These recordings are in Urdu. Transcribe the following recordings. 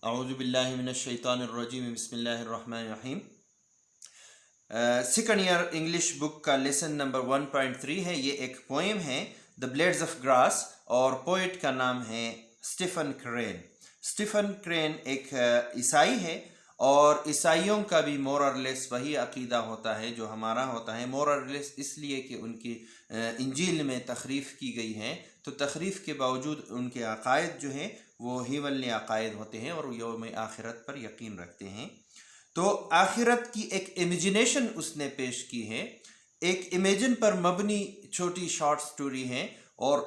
اعوذ باللہ من الشیطان الرجیم بسم اللہ الرحمن الرحیم۔ سیکنڈ ایئر انگلش بک کا لیسن نمبر 1.3 ہے۔ یہ ایک پوئم ہے دا بلیڈز آف گراس، اور پوئٹ کا نام ہے اسٹیفن کرین۔ اسٹیفن کرین ایک عیسائی ہے، اور عیسائیوں کا بھی مور اور لیس وہی عقیدہ ہوتا ہے جو ہمارا ہوتا ہے۔ مور اور لیس اس لیے کہ ان کی انجیل میں تحریف کی گئی ہے، تو تحریف کے باوجود ان کے عقائد جو ہیں وہ ہیونلی عقائد ہوتے ہیں اور یوم آخرت پر یقین رکھتے ہیں۔ تو آخرت کی ایک امیجنیشن اس نے پیش کی ہے، ایک امیجن پر مبنی چھوٹی شارٹ سٹوری ہے، اور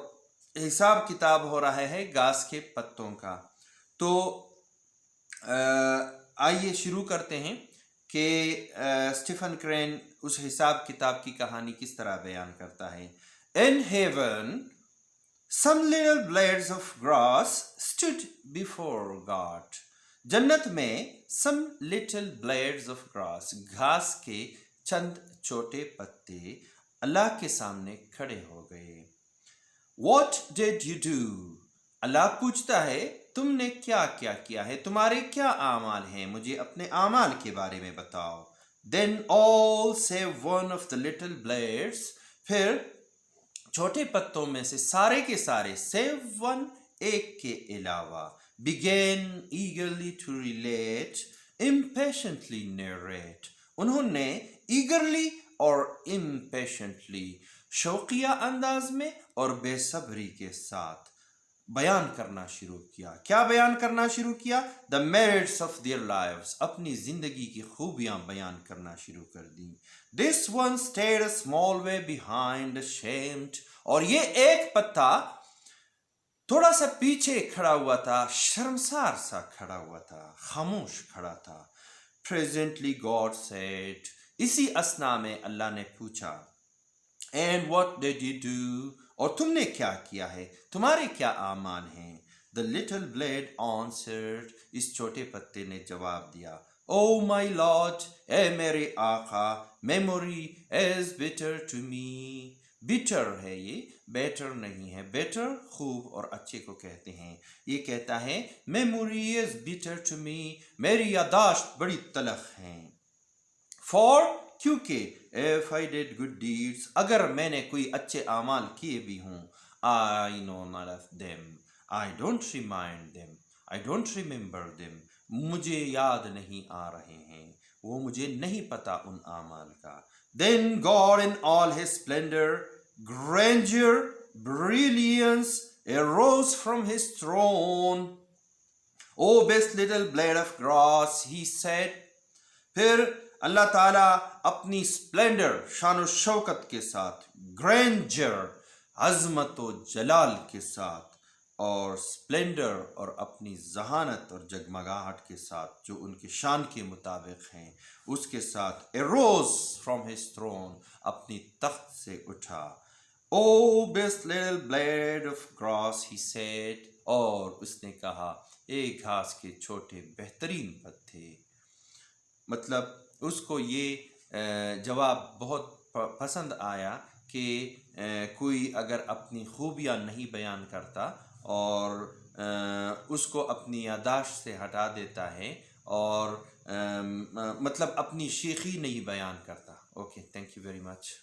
حساب کتاب ہو رہا ہے گھاس کے پتوں کا۔ تو آئیے شروع کرتے ہیں کہ اسٹیفن کرین اس حساب کتاب کی کہانی کس طرح بیان کرتا ہے۔ In heaven, some little blades of grass stood before God. جنت میں some little blades of grass، گھاس کے چند چھوٹے پتے اللہ کے سامنے کھڑے ہو گئے۔ What did you do؟ اللہ پوچھتا ہے تم نے کیا کیا ہے، تمہارے کیا اعمال ہیں، مجھے اپنے اعمال کے بارے میں بتاؤ۔ Then all save one of the little blades، پھر چھوٹے پتوں میں سے سارے کے سارے save one، ایک کے علاوہ began eagerly to relate، impatiently narrate، انہوں نے eagerly اور impatiently شوقیہ انداز میں اور بے صبری کے ساتھ بیان کرنا شروع کیا۔ کیا بیان کرنا شروع کیا؟ the merits of their lives، اپنی زندگی کی خوبیاں بیان کرنا شروع کر دیں۔ this one stayed a small way behind ashamed، اور یہ ایک پتا تھوڑا سا پیچھے کھڑا ہوا تھا، شرمسار سا کھڑا ہوا تھا، خاموش کھڑا تھا۔ presently God said، اسی اثنا میں اللہ نے پوچھا and what did you do، اور تم نے کیا کیا ہے، تمہارے کیا اعمال ہیں۔ the little blade answered، اس چھوٹے پتے نے جواب دیا oh my lord، اے میرے آقا، memory is bitter to me، bitter ہے یہ، better نہیں ہے، better خوب اور اچھے کو کہتے ہیں۔ یہ کہتا ہے memory is bitter to me، میری یادداشت بڑی تلخ ہیں۔ for کیونکہ if I did good deeds، اگر میں نے کوئی اچھے اعمال کیے بھی ہوں، I know none of them، I don't remind them، I don't remember them، مجھے یاد نہیں آ رہے ہیں، وہ مجھے نہیں پتا ان اعمال کا۔ then God in all his splendor، grandeur، brilliance arose from his throne، oh best little blade of grass he said، پھر اللہ تعالیٰ اپنی سپلینڈر، شان و شوکت کے ساتھ، گرینجر، عظمت و جلال کے ساتھ، اور سپلینڈر اور اپنی ذہانت اور جگمگاہٹ کے ساتھ جو ان کے شان کے مطابق ہیں، اس کے ساتھ ایروز فرام ہز تھرون، اپنی تخت سے اٹھا۔ O best little blade of grass he said, اور اس نے کہا اے گھاس کے چھوٹے بہترین پتے۔ مطلب اس کو یہ جواب بہت پسند آیا کہ کوئی اگر اپنی خوبیاں نہیں بیان کرتا اور اس کو اپنی یادداشت سے ہٹا دیتا ہے، اور مطلب اپنی شیخی نہیں بیان کرتا۔ Okay, thank you very much.